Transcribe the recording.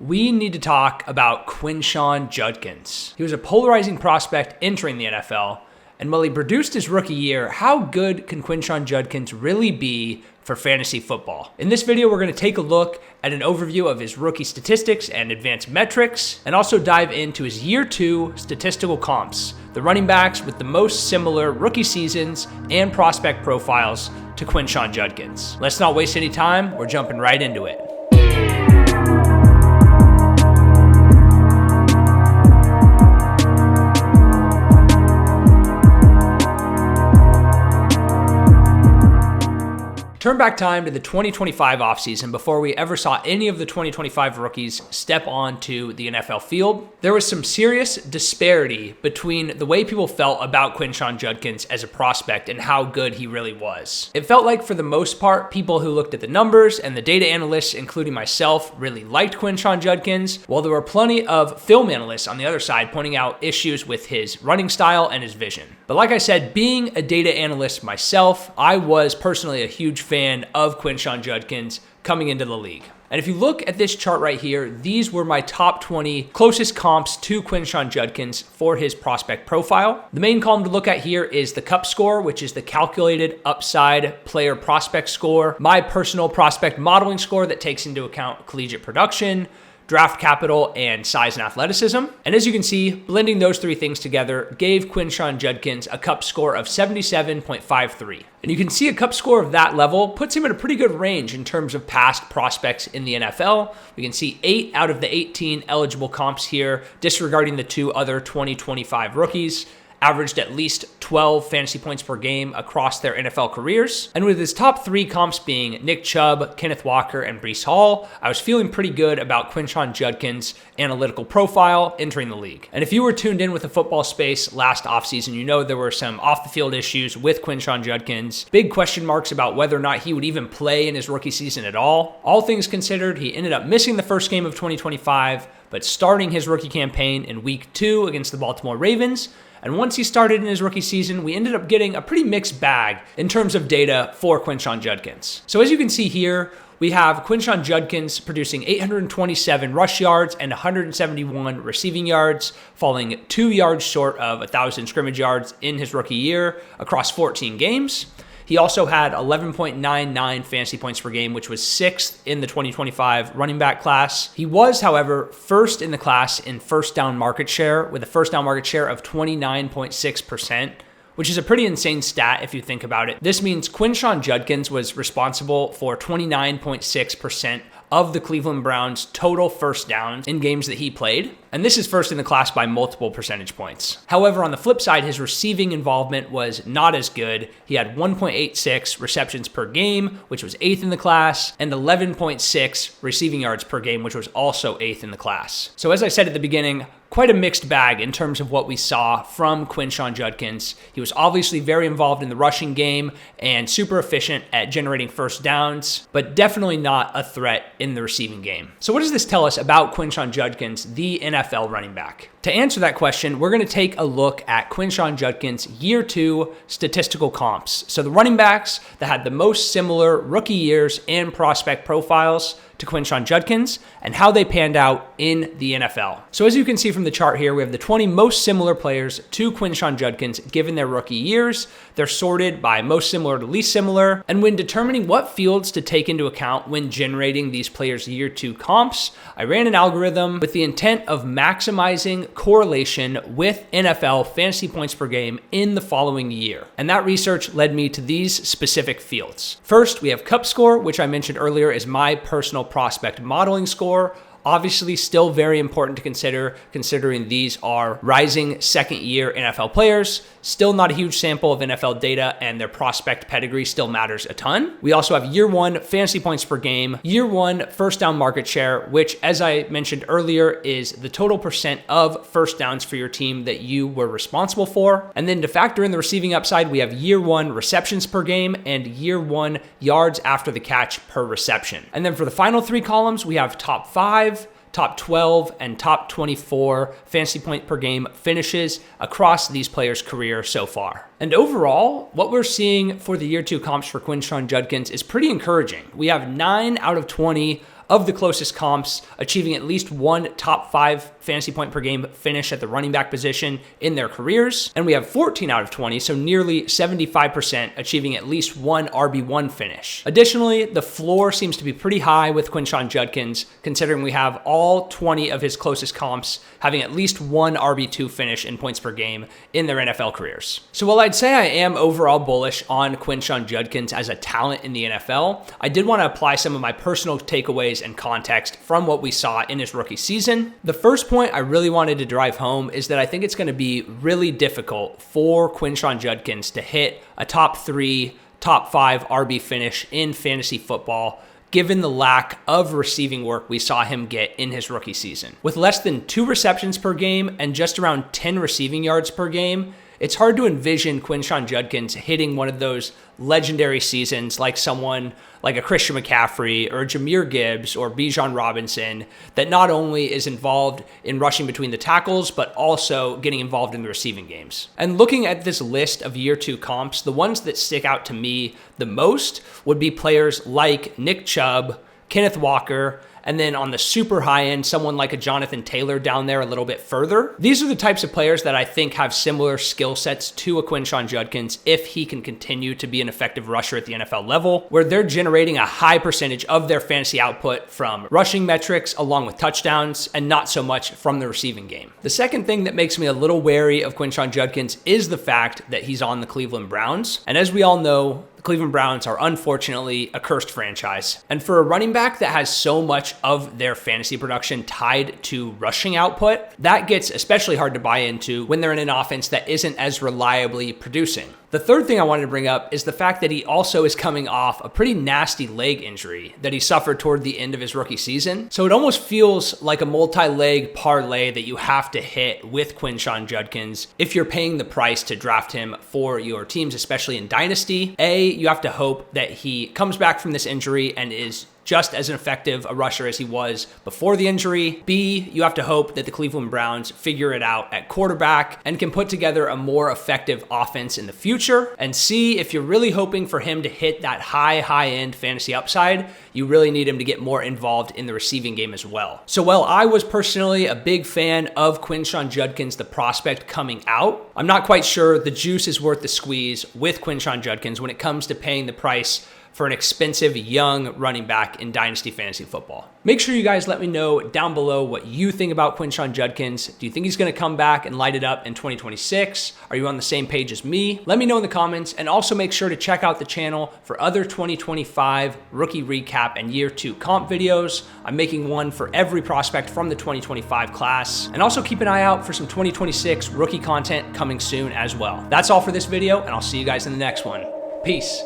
we need to talk about Quinshon Judkins. He was a polarizing prospect entering the NFL, and while he produced his rookie year, how good can Quinshon Judkins really be for fantasy football? In this video, we're going to take a look at an overview of his rookie statistics and advanced metrics, and also dive into his year 2 statistical comps, the running backs with the most similar rookie seasons and prospect profiles to Quinshon Judkins. Let's not waste any time, we're jumping right into it. Turn back time to the 2025 offseason before we ever saw any of the 2025 rookies step onto the NFL field. There was some serious disparity between the way people felt about Quinshon Judkins as a prospect and how good he really was. It felt like for the most part, people who looked at the numbers and the data analysts, including myself, really liked Quinshon Judkins, while there were plenty of film analysts on the other side pointing out issues with his running style and his vision. But like I said, being a data analyst myself, I was personally a huge fan of Quinshon Judkins coming into the league. And if you look at this chart right here, these were my top 20 closest comps to Quinshon Judkins for his prospect profile. The main column to look at here is the CUP score, which is the calculated upside player prospect score, my personal prospect modeling score that takes into account collegiate production, draft capital, and size and athleticism. And as you can see, blending those three things together gave Quinshon Judkins a CUP score of 77.53. And you can see a CUP score of that level puts him in a pretty good range in terms of past prospects in the NFL. We can see 8 out of the 18 eligible comps here, disregarding the 2 other 2025 rookies, averaged at least 12 fantasy points per game across their NFL careers. And with his top 3 comps being Nick Chubb, Kenneth Walker, and Breece Hall, I was feeling pretty good about Quinshon Judkins' analytical profile entering the league. And if you were tuned in with the football space last offseason, you know there were some off-the-field issues with Quinshon Judkins, big question marks about whether or not he would even play in his rookie season at all. All things considered, he ended up missing the first game of 2025, but starting his rookie campaign in week 2 against the Baltimore Ravens. And once he started in his rookie season, we ended up getting a pretty mixed bag in terms of data for Quinshon Judkins. So as you can see here, we have Quinshon Judkins producing 827 rush yards and 171 receiving yards, falling 2 yards short of 1,000 scrimmage yards in his rookie year across 14 games. He also had 11.99 fantasy points per game, which was 6th in the 2025 running back class. He was, however, first in the class in first down market share with a first down market share of 29.6%, which is a pretty insane stat if you think about it. This means Quinshon Judkins was responsible for 29.6% of the Cleveland Browns' total first downs in games that he played. And this is first in the class by multiple percentage points. However, on the flip side, his receiving involvement was not as good. He had 1.86 receptions per game, which was 8th in the class, and 11.6 receiving yards per game, which was also 8th in the class. So as I said at the beginning, quite a mixed bag in terms of what we saw from Quinshon Judkins. He was obviously very involved in the rushing game and super efficient at generating first downs, but definitely not a threat in the receiving game. So what does this tell us about Quinshon Judkins, the NFL running back? To answer that question, we're going to take a look at Quinshon Judkins' year 2 statistical comps. So the running backs that had the most similar rookie years and prospect profiles to Quinshon Judkins and how they panned out in the NFL. So as you can see from the chart here, we have the 20 most similar players to Quinshon Judkins given their rookie years. They're sorted by most similar to least similar. And when determining what fields to take into account when generating these players' year 2 comps, I ran an algorithm with the intent of maximizing correlation with NFL fantasy points per game in the following year. And that research led me to these specific fields. First, we have CUP score, which I mentioned earlier is my personal prospect modeling score. Obviously, still very important to consider, considering these are rising second-year NFL players. Still not a huge sample of NFL data, and their prospect pedigree still matters a ton. We also have year 1 fantasy points per game, year 1 first down market share, which, as I mentioned earlier, is the total percent of first downs for your team that you were responsible for. And then to factor in the receiving upside, we have year 1 receptions per game and year 1 yards after the catch per reception. And then for the final 3 columns, we have top 5, top 12, and top 24 fantasy point per game finishes across these players' career so far. And overall, what we're seeing for the year 2 comps for Quinshon Judkins is pretty encouraging. We have 9 out of 20 of the closest comps achieving at least one top 5 fantasy point per game finish at the running back position in their careers. And we have 14 out of 20, so nearly 75% achieving at least one RB1 finish. Additionally, the floor seems to be pretty high with Quinshon Judkins, considering we have all 20 of his closest comps having at least one RB2 finish in points per game in their NFL careers. So while I'd say I am overall bullish on Quinshon Judkins as a talent in the NFL, I did want to apply some of my personal takeaways and context from what we saw in his rookie season. The first point I really wanted to drive home is that I think it's going to be really difficult for Quinshon Judkins to hit a top 3, top 5 RB finish in fantasy football, given the lack of receiving work we saw him get in his rookie season. With less than 2 receptions per game and just around 10 receiving yards per game, it's hard to envision Quinshon Judkins hitting one of those legendary seasons like someone like a Christian McCaffrey or Jahmyr Gibbs or Bijan Robinson that not only is involved in rushing between the tackles, but also getting involved in the receiving games. And looking at this list of year 2 comps, the ones that stick out to me the most would be players like Nick Chubb, Kenneth Walker, and then on the super high end, someone like a Jonathan Taylor down there a little bit further. These are the types of players that I think have similar skill sets to a Quinshon Judkins if he can continue to be an effective rusher at the NFL level, where they're generating a high percentage of their fantasy output from rushing metrics along with touchdowns and not so much from the receiving game. The second thing that makes me a little wary of Quinshon Judkins is the fact that he's on the Cleveland Browns. And as we all know, Cleveland Browns are unfortunately a cursed franchise. And for a running back that has so much of their fantasy production tied to rushing output, that gets especially hard to buy into when they're in an offense that isn't as reliably producing. The third thing I wanted to bring up is the fact that he also is coming off a pretty nasty leg injury that he suffered toward the end of his rookie season. So it almost feels like a multi-leg parlay that you have to hit with Quinshon Judkins if you're paying the price to draft him for your teams, especially in Dynasty. A, you have to hope that he comes back from this injury and is just as effective a rusher as he was before the injury. B, you have to hope that the Cleveland Browns figure it out at quarterback and can put together a more effective offense in the future. And C, if you're really hoping for him to hit that high-end fantasy upside, you really need him to get more involved in the receiving game as well. So while I was personally a big fan of Quinshon Judkins, the prospect coming out, I'm not quite sure the juice is worth the squeeze with Quinshon Judkins when it comes to paying the price for an expensive young running back in Dynasty Fantasy Football. Make sure you guys let me know down below what you think about Quinshon Judkins. Do you think he's going to come back and light it up in 2026? Are you on the same page as me? Let me know in the comments, and also make sure to check out the channel for other 2025 rookie recap and year 2 comp videos. I'm making one for every prospect from the 2025 class, and also keep an eye out for some 2026 rookie content coming soon as well. That's all for this video, and I'll see you guys in the next one. Peace.